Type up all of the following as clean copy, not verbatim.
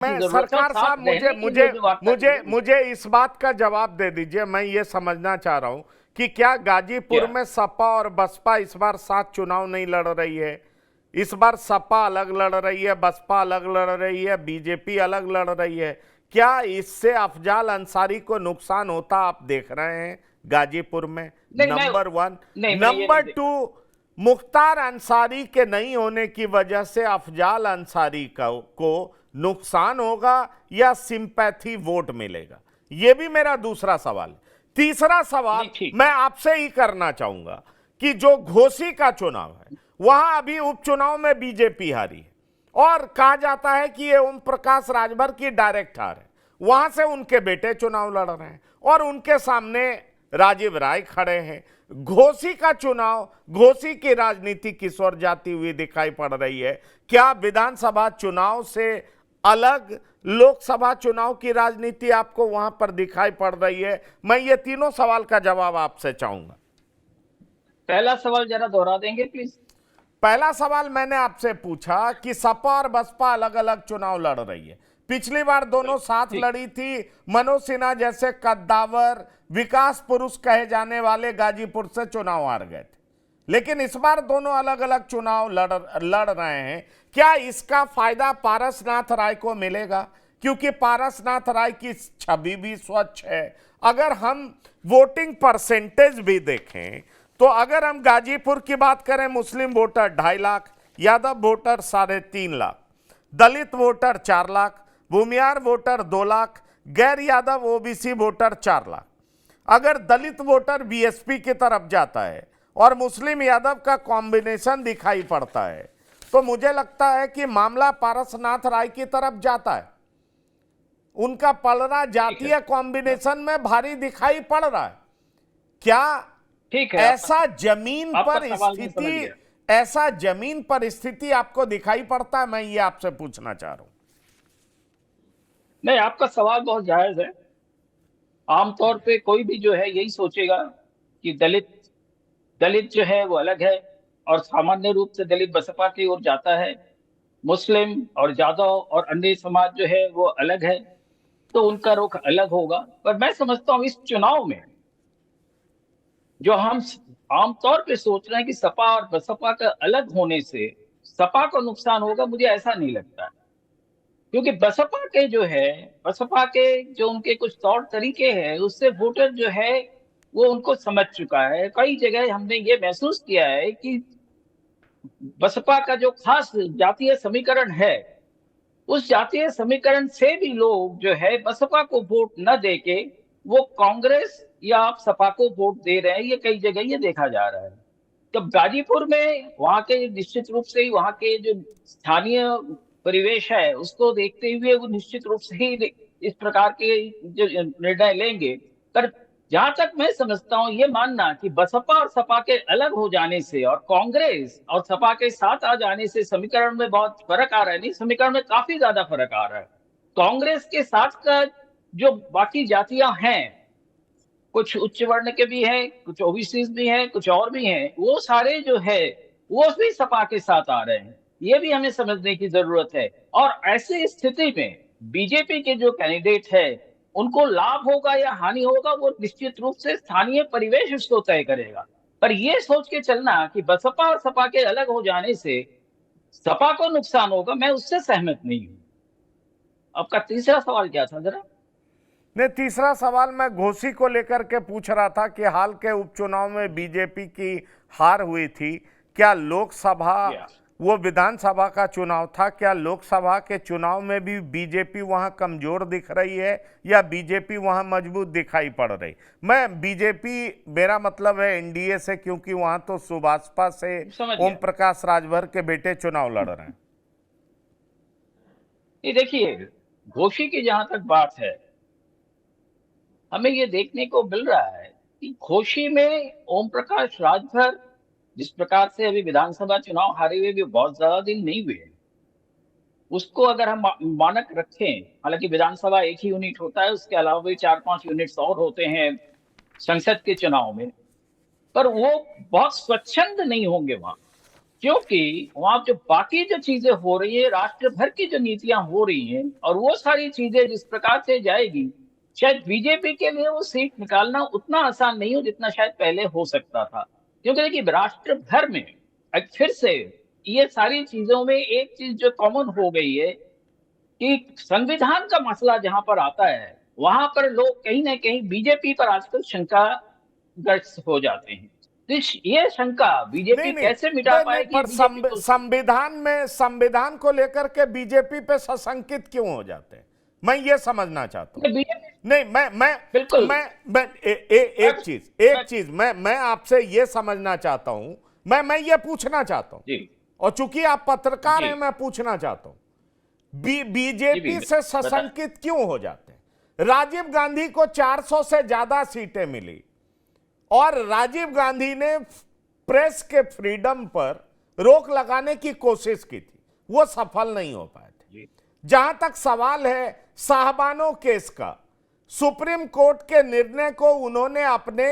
मैं जरूरत है और सरकार साथ साहब मुझे रहने के मुझे लिए जो वार्ता मुझे की। मुझे इस बात का जवाब दे दीजिए। मैं ये समझना चाह रहा हूं कि क्या गाजीपुर क्या? में सपा और बसपा इस बार साथ चुनाव नहीं लड़ रही है? इस बार सपा अलग लड़ रही है, बसपा अलग लड़ रही है, बीजेपी अलग लड़ रही है। क्या इससे अफजाल अंसारी को नुकसान होता आप देख रहे हैं गाजीपुर में? नहीं मैं नंबर वन। नहीं मैं ये नंबर नहीं देख टू, रहा। मुख्तार अंसारी के नहीं होने की वजह से अफजाल अंसारी को नुकसान होगा या सिंपैथी वोट मिलेगा? यह भी मेरा दूसरा सवाल है। तीसरा सवाल नहीं ठीक। मैं आपसे ही करना चाहूंगा कि जो घोसी का चुनाव है, वहां अभी उपचुनाव में बीजेपी हारी है और कहा जाता है कि यह ओम प्रकाश राजभर की डायरेक्ट हार है। वहां से उनके बेटे चुनाव लड़ रहे हैं और उनके सामने राजीव राय खड़े हैं। घोसी का चुनाव, घोसी की राजनीति किस ओर जाती हुई दिखाई पड़ रही है? क्या विधानसभा चुनाव से अलग लोकसभा चुनाव की राजनीति आपको वहां पर दिखाई पड़ रही है? मैं ये तीनों सवाल का जवाब आपसे चाहूंगा। पहला सवाल जरा दोहरा देंगे प्लीज। पहला सवाल मैंने आपसे पूछा कि सपा और बसपा अलग अलग चुनाव लड़ रही है। पिछली बार दोनों साथ ठीक। लड़ी थी। मनोज सिन्हा जैसे कद्दावर, विकास पुरुष कहे जाने वाले गाजीपुर से चुनाव हार गए थे, लेकिन इस बार दोनों अलग अलग चुनाव लड़ रहे हैं। क्या इसका फायदा पारसनाथ राय को मिलेगा? क्योंकि पारसनाथ राय की छवि भी स्वच्छ है। अगर हम वोटिंग परसेंटेज भी देखें तो अगर हम गाजीपुर की बात करें, मुस्लिम वोटर 2.5 लाख, यादव वोटर 3.5 लाख, दलित वोटर 4 लाख, भूमियार वोटर 2 लाख, गैर यादव ओबीसी वोटर 4 लाख। अगर दलित वोटर बीएसपी की तरफ जाता है और मुस्लिम यादव का कॉम्बिनेशन दिखाई पड़ता है, तो मुझे लगता है कि मामला पारसनाथ राय की तरफ जाता है। उनका पलड़ा ठीक है। जातीय कॉम्बिनेशन में भारी दिखाई पड़ रहा है। क्या ठीक है। ऐसा जमीन आपका पर सवाल मैं समझ स्थिति गया। ऐसा जमीन पर स्थिति आपको दिखाई पड़ता है? मैं ये आपसे पूछना चाह रहा हूं। नहीं, आपका सवाल बहुत जायज है। आमतौर पे कोई भी जो है यही सोचेगा कि दलित दलित जो है वो अलग है, और सामान्य रूप से दलित बसपा की ओर जाता है। मुस्लिम और यादव और अन्य समाज जो है वो अलग है, तो उनका रुख अलग होगा। पर मैं समझता हूँ इस चुनाव में जो हम आमतौर पे सोच रहे हैं कि सपा और बसपा का अलग होने से सपा को नुकसान होगा, मुझे ऐसा नहीं लगता है। क्योंकि बसपा के जो उनके कुछ तौर तरीके हैं, उससे वोटर जो है वो उनको समझ चुका है। कई जगह हमने ये महसूस किया है कि बसपा का जो खास जातीय समीकरण है, उस जातीय समीकरण से भी लोग जो है बसपा को वोट न देके वो कांग्रेस या आप सपा को वोट दे रहे हैं। ये कई जगह ये देखा जा रहा है। तब गाजीपुर में वहां के निश्चित रूप से ही वहां के जो स्थानीय परिवेश है उसको देखते हुए वो निश्चित रूप से ही इस प्रकार के जो निर्णय लेंगे। पर जहां तक मैं समझता हूँ, ये मानना कि बसपा और सपा के अलग हो जाने से और कांग्रेस और सपा के साथ आ जाने से समीकरण में बहुत फर्क आ रहा है, नहीं, समीकरण में काफी ज्यादा फर्क आ रहा है। कांग्रेस के साथ का जो बाकी जातियां हैं, कुछ उच्च वर्ण के भी हैं, कुछ ओबीसी भी हैं, कुछ और भी हैं, वो सारे जो है वो भी सपा के साथ आ रहे हैं। ये भी हमें समझने की जरूरत है। और ऐसी स्थिति में बीजेपी के जो कैंडिडेट है उनको लाभ होगा या हानि होगा, वो निश्चित रूप से स्थानीय परिवेश उसको तय करेगा। पर ये सोच के चलना कि बसपा और सपा के अलग हो जाने से सपा को नुकसान होगा, मैं उससे सहमत नहीं हूं। आपका तीसरा सवाल क्या था जरा? ने तीसरा सवाल मैं घोसी को लेकर के पूछ रहा था कि हाल के उपचुनाव में बीजेपी की हार हुई थी। क्या लोकसभा, या वो विधानसभा का चुनाव था, क्या लोकसभा के चुनाव में भी बीजेपी वहां कमजोर दिख रही है या बीजेपी वहां मजबूत दिखाई पड़ रही? मैं बीजेपी, मेरा मतलब है एनडीए से, क्योंकि वहां तो सुभाषपा से समझ ओम गया। प्रकाश राजभर के बेटे चुनाव लड़ रहे हैं। ये देखिए, घोषी की जहां तक बात है, हमें ये देखने को मिल रहा है कि घोषी में ओम प्रकाश राजभर जिस प्रकार से अभी विधानसभा चुनाव हारे हुए भी बहुत ज्यादा दिन नहीं हुए हैं, उसको अगर हम मानक रखें, हालांकि विधानसभा एक ही यूनिट होता है, उसके अलावा भी 4-5 यूनिट्स और होते हैं संसद के चुनाव में, पर वो बहुत स्वच्छंद नहीं होंगे वहां। क्योंकि वहां जो बाकी जो चीजें हो रही है, राष्ट्र भर की जो नीतियां हो रही हैं, और वो सारी चीजें जिस प्रकार से जाएगी, शायद बीजेपी के लिए वो सीट निकालना उतना आसान नहीं हो जितना शायद पहले हो सकता था। क्योंकि देखिए, राष्ट्र भर में अब फिर से ये सारी चीजों में एक चीज जो कॉमन हो गई है कि संविधान का मसला जहां पर आता है, वहां पर लोग कहीं ना कहीं बीजेपी पर आजकल शंका ग्रस्त हो जाते हैं। तो ये शंका बीजेपी नहीं नहीं कैसे मिटा नहीं नहीं, पाएगी? पर बीजेपी को संविधान में संविधान को लेकर के बीजेपी पे सशंकित क्यों हो जाते हैं, मैं ये समझना चाहता हूं। बीजेपी नहीं, बिल्कुल मैं एक चीज मैं आपसे ये समझना चाहता हूं, मैं ये पूछना चाहता हूं, जी और चूंकि आप पत्रकार जी हैं, मैं पूछना चाहता हूं, जी बीजेपी से बता सशंकित क्यों हो जाते हैं? राजीव गांधी को 400 से ज्यादा सीटें मिली, और राजीव गांधी ने प्रेस के फ्रीडम पर रोक लगाने की कोशिश की थी, वो सफल नहीं हो पाए थे। जी जहां तक सवाल है साहबानो केस का, सुप्रीम कोर्ट के निर्णय को उन्होंने अपने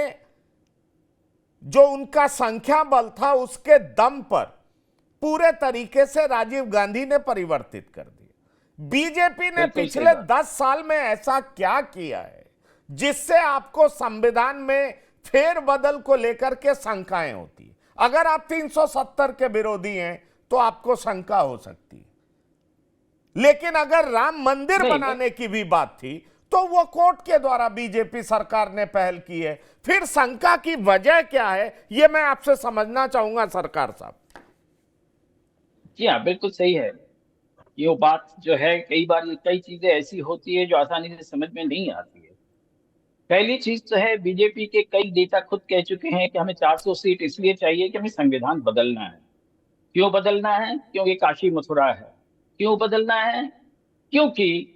जो उनका संख्या बल था उसके दम पर पूरे तरीके से राजीव गांधी ने परिवर्तित कर दिया। बीजेपी ने बिल्कुल सही पिछले बात। 10 साल में ऐसा क्या किया है जिससे आपको संविधान में फेरबदल को लेकर के शंकाएं होती है? अगर आप 370 के विरोधी हैं तो आपको शंका हो सकती है, लेकिन अगर राम मंदिर नहीं बनाने की भी बात थी तो वो कोर्ट के द्वारा बीजेपी सरकार ने पहल की है। फिर शंका की वजह क्या है, ये मैं आपसे समझना चाहूंगा सरकार साहब। जी हाँ, बिल्कुल सही है। ये वो बात जो है, कई बार ये कई चीजें ऐसी होती है जो आसानी से समझ में नहीं आती है। पहली चीज तो है, बीजेपी के कई नेता खुद कह चुके हैं कि हमें 400 सीट इसलिए चाहिए कि हमें संविधान बदलना है। क्यों बदलना है? क्योंकि काशी मथुरा है। क्यों बदलना है? क्योंकि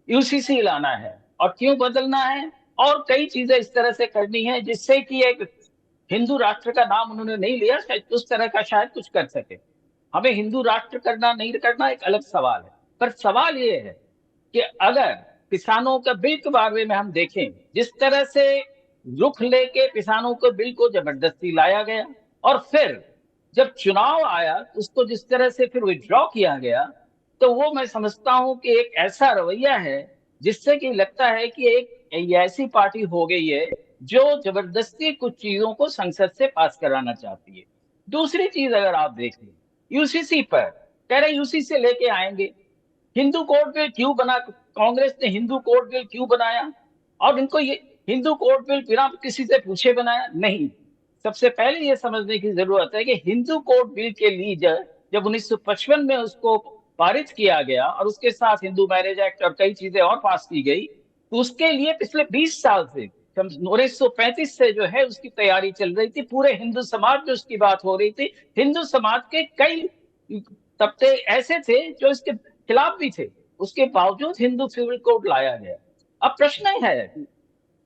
यूसीसी लाना है। और क्यों बदलना है? और कई चीजें इस तरह से करनी है जिससे कि एक हिंदू राष्ट्र का नाम उन्होंने नहीं लिया, शायद उस तरह का शायद कुछ कर सके। हमें हिंदू राष्ट्र करना नहीं करना एक अलग सवाल है, पर सवाल ये है कि अगर किसानों का बिल के बारे में हम देखें, जिस तरह से रुख लेके किसानों को बिल को जबरदस्ती लाया गया, और फिर जब चुनाव आया तो उसको जिस तरह से फिर विड्रॉ किया गया, तो वो मैं समझता हूं कि एक ऐसा रवैया है जिससे कि लगता है कि एक ऐसी पार्टी हो गई है जो जबरदस्ती कुछ चीजों को संसद से पास कराना चाहती है। दूसरी चीज अगर आप देख लें, यूसीसी पर कह रहे यूसीसी लेके आएंगे। हिंदू कोड बिल क्यों बना? कांग्रेस ने हिंदू कोड बिल क्यों बनाया? और इनको ये हिंदू कोड बिल बिना किसी से पूछे बनाया? नहीं। सबसे पहले ये समझने की जरूरत है कि हिंदू कोड बिल के लिए जब 1955 में उसको पारित किया गया और उसके साथ हिंदू मैरिज एक्ट और कई चीजें और पास की गई, तो उसके लिए पिछले 20 साल से 1935 से जो है उसकी तैयारी चल रही थी। पूरे हिंदू समाज में उसकी बात हो रही थी। हिंदू समाज के कई तबके ऐसे थे जो इसके खिलाफ भी थे, उसके बावजूद हिंदू सिविल कोड लाया गया। अब प्रश्न है,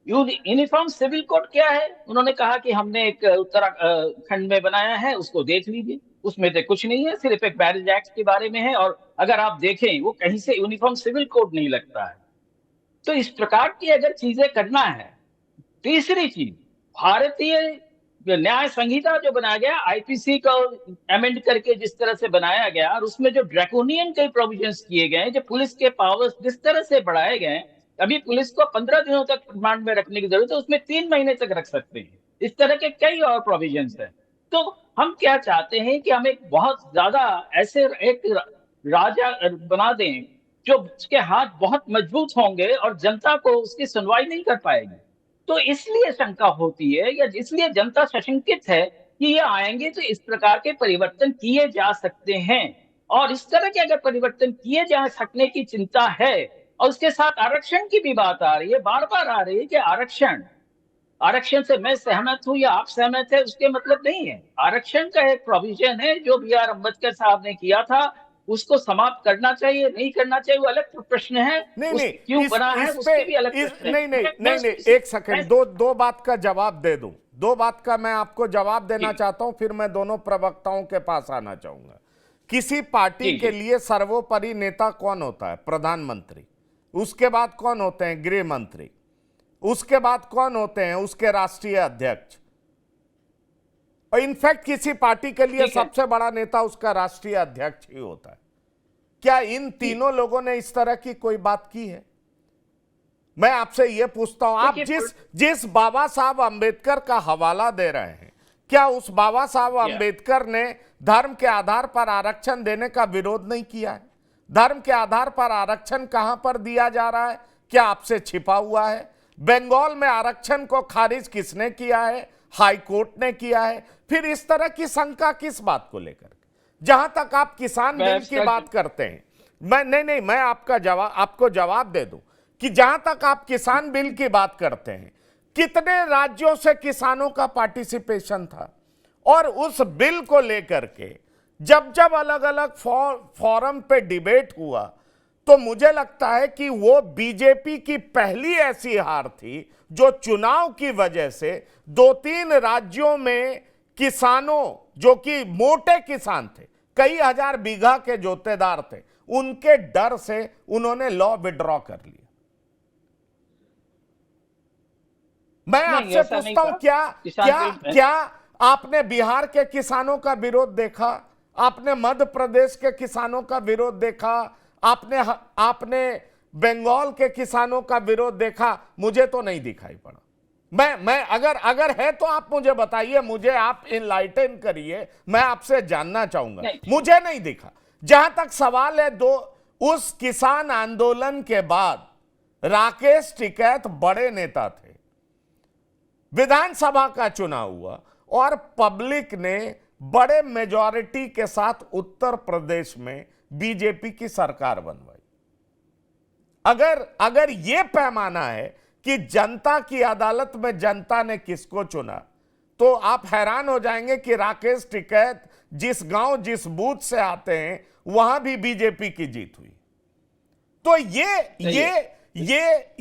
यूनिफॉर्म सिविल कोड क्या है? उन्होंने कहा कि हमने एक उत्तराखंड में बनाया है, उसको देख लीजिए। उसमें तो कुछ नहीं है, सिर्फ एक मैरिज एक्ट के बारे में है, और अगर आप देखें वो कहीं से यूनिफॉर्म सिविल कोड नहीं लगता है। तो इस प्रकार की अगर चीजें करना है। तीसरी चीज, भारतीय न्याय संहिता जो बनाया गया, आईपीसी को अमेंड करके जिस तरह से बनाया गया, और उसमें जो ड्रैकोनियन कई प्रोविजंस किए गए, जो पुलिस के पावर्स जिस तरह से बढ़ाए गए, अभी पुलिस को 15 दिनों तक रिमांड में रखने की जरूरत है, उसमें 3 महीने तक रख सकते हैं। इस तरह के कई और प्रोविजंस है। तो हम क्या चाहते हैं कि हम एक बहुत ज्यादा ऐसे एक राजा बना दें जो उसके हाथ बहुत मजबूत होंगे और जनता को उसकी सुनवाई नहीं कर पाएगी। तो इसलिए शंका होती है, या इसलिए जनता सशंकित है कि ये आएंगे तो इस प्रकार के परिवर्तन किए जा सकते हैं। और इस तरह के अगर परिवर्तन किए जा सकने की चिंता है, और उसके साथ आरक्षण की भी बात आ रही है, बार बार आ रही है कि आरक्षण आरक्षण से मैं सहमत हूं या आप सहमत है, उसके मतलब नहीं है। आरक्षण का एक प्रोविजन है जो B.R. अम्बेडकर साहब ने किया था, उसको समाप्त करना चाहिए नहीं करना चाहिए वो अलग प्रश्न है। नहीं उस नहीं, क्यों बना है इस पे उसके भी अलग प्रश्न है। नहीं नहीं मैं नहीं नहीं, एक सेकंड, दो बात का जवाब दे दूं। दो बात का मैं आपको जवाब देना जी चाहता हूं, फिर मैं दोनों प्रवक्ताओं के पास आना चाहूंगा। किसी पार्टी जी के जी लिए सर्वोपरि नेता कौन होता है? प्रधानमंत्री। उसके बाद कौन होते हैं? गृह मंत्री। उसके बाद कौन होते हैं? उसके राष्ट्रीय अध्यक्ष। और इनफैक्ट किसी पार्टी के लिए ठीक है। सबसे बड़ा नेता उसका राष्ट्रीय अध्यक्ष ही होता है। क्या इन तीनों लोगों ने इस तरह की कोई बात की है? मैं आपसे यह पूछता हूं, आप देखिए, जिस बाबा साहब अंबेडकर का हवाला दे रहे हैं, क्या उस बाबा साहब अंबेडकर ने धर्म के आधार पर आरक्षण देने का विरोध नहीं किया है? धर्म के आधार पर आरक्षण कहां पर दिया जा रहा है, क्या आपसे छिपा हुआ है? बंगाल में आरक्षण को खारिज किसने किया है? हाई कोर्ट ने किया है। फिर इस तरह की शंका किस बात को लेकर? जहां तक आप किसान बिल की बात करते हैं, मैं आपको जवाब दे दूं कि जहां तक आप किसान बिल की बात करते हैं, कितने राज्यों से किसानों का पार्टिसिपेशन था? और उस बिल को लेकर के जब जब अलग अलग फोरम पे डिबेट हुआ, तो मुझे लगता है कि वो बीजेपी की पहली ऐसी हार थी जो चुनाव की वजह से 2-3 राज्यों में किसानों, जो कि मोटे किसान थे, कई हजार बीघा के जोतेदार थे, उनके डर से उन्होंने लॉ विड्रॉ कर लिया। मैं आपसे पूछता हूं, क्या आपने बिहार के किसानों का विरोध देखा? आपने मध्य प्रदेश के किसानों का विरोध देखा? आपने बंगाल के किसानों का विरोध देखा? मुझे तो नहीं दिखाई पड़ा। मैं अगर है तो आप मुझे बताइए, मुझे आप इनलाइटन करिए, मैं आपसे जानना चाहूंगा। मुझे नहीं दिखा। जहां तक सवाल है, उस किसान आंदोलन के बाद राकेश टिकैत बड़े नेता थे, विधानसभा का चुनाव हुआ और पब्लिक ने बड़े मेजॉरिटी के साथ उत्तर प्रदेश में बीजेपी की सरकार बनवाई। अगर यह पैमाना है कि जनता की अदालत में जनता ने किसको चुना, तो आप हैरान हो जाएंगे कि राकेश टिकैत जिस गांव जिस बूथ से आते हैं वहां भी बीजेपी की जीत हुई। तो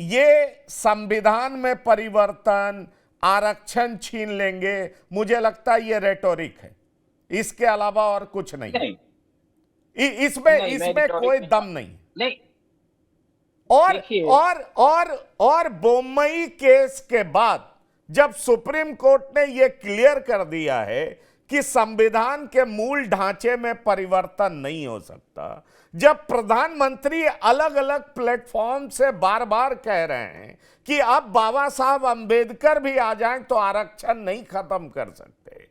ये संविधान में परिवर्तन, आरक्षण छीन लेंगे, मुझे लगता है ये रेटोरिक है, इसके अलावा और कुछ नहीं। इसमें कोई दम नहीं। और बोम्मई केस के बाद जब सुप्रीम कोर्ट ने यह क्लियर कर दिया है कि संविधान के मूल ढांचे में परिवर्तन नहीं हो सकता, जब प्रधानमंत्री अलग अलग प्लेटफॉर्म से बार बार कह रहे हैं कि अब बाबा साहब अंबेडकर भी आ जाएं तो आरक्षण नहीं खत्म कर सकते,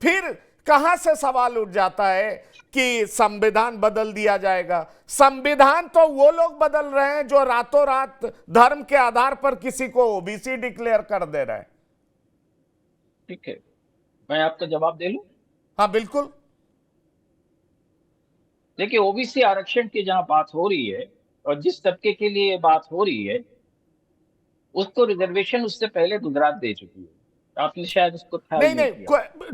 फिर कहां से सवाल उठ जाता है कि संविधान बदल दिया जाएगा? संविधान तो वो लोग बदल रहे हैं जो रातों रात धर्म के आधार पर किसी को ओबीसी डिक्लेयर कर दे रहे हैं। ठीक है, मैं आपका जवाब दे लूं? हाँ बिल्कुल। देखिए, ओबीसी आरक्षण की जहां बात हो रही है और जिस तबके के लिए बात हो रही है, उसको रिजर्वेशन उससे पहले गुजरात दे चुकी है। आपने शायद उसको नहीं,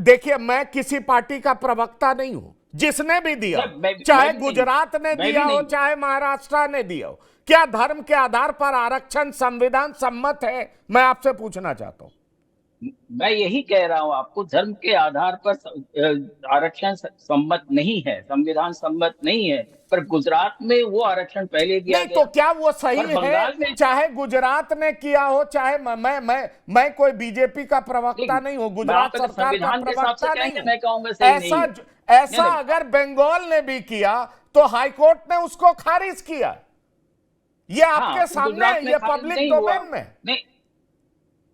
देखिए, मैं किसी पार्टी का प्रवक्ता नहीं हूं। जिसने भी दिया, चाहे गुजरात ने दिया हो, चाहे महाराष्ट्र ने दिया हो, क्या धर्म के आधार पर आरक्षण संविधान सम्मत है? मैं आपसे पूछना चाहता हूं। मैं यही कह रहा हूं आपको, धर्म के आधार पर आरक्षण सम्मत नहीं है, संविधान सम्मत नहीं है, पर गुजरात में वो आरक्षण पहले दिया गया। तो क्या वो सही है? चाहे गुजरात ने किया हो, चाहे मैं कोई बीजेपी का प्रवक्ता नहीं हूं, गुजरात सरकार का प्रवक्ता नहीं हूं। मैं कहूंगा ऐसा अगर बंगाल ने भी किया तो हाईकोर्ट ने उसको खारिज किया। ये आपके सामने, ये पब्लिक डोमेन में।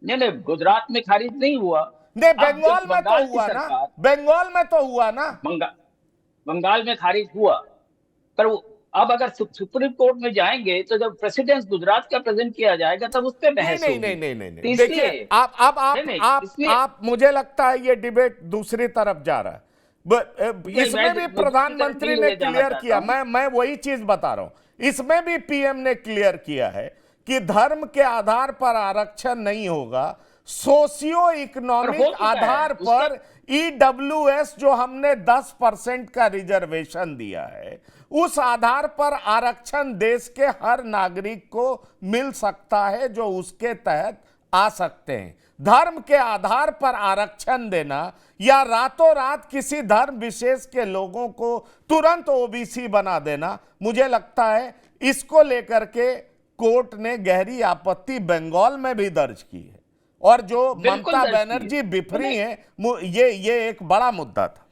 नहीं, गुजरात में खारिज नहीं हुआ। नहीं, बंगाल में तो हुआ ना, बंगाल में तो हुआ ना, बंगाल में खारिज हुआ। पर अब अगर सुप्रीम कोर्ट में जाएंगे तो जब प्रेसिडेंस गुजरात का प्रेजेंट किया जाएगा तब उस पर बहस होगी। नहीं, देखिए, आप मुझे लगता है ये डिबेट दूसरी तरफ जा रहा है। इसमें भी प्रधानमंत्री ने क्लियर किया, मैं वही चीज बता रहा हूं, इसमें भी पीएम ने क्लियर किया है कि धर्म के आधार पर आरक्षण नहीं होगा, सोशियो इकोनॉमिक आधार पर ईडब्ल्यूएस जो हमने 10% का रिजर्वेशन दिया है, उस आधार पर आरक्षण देश के हर नागरिक को मिल सकता है जो उसके तहत आ सकते हैं। धर्म के आधार पर आरक्षण देना या रातों रात किसी धर्म विशेष के लोगों को तुरंत ओबीसी बना देना, मुझे लगता है इसको लेकर के कोर्ट ने गहरी आपत्ति बंगाल में भी दर्ज की है और जो बिल्कुल ममता दर्ज किए। बनर्जी बिफरी मैंने हैं, ये एक बड़ा मुद्दा था।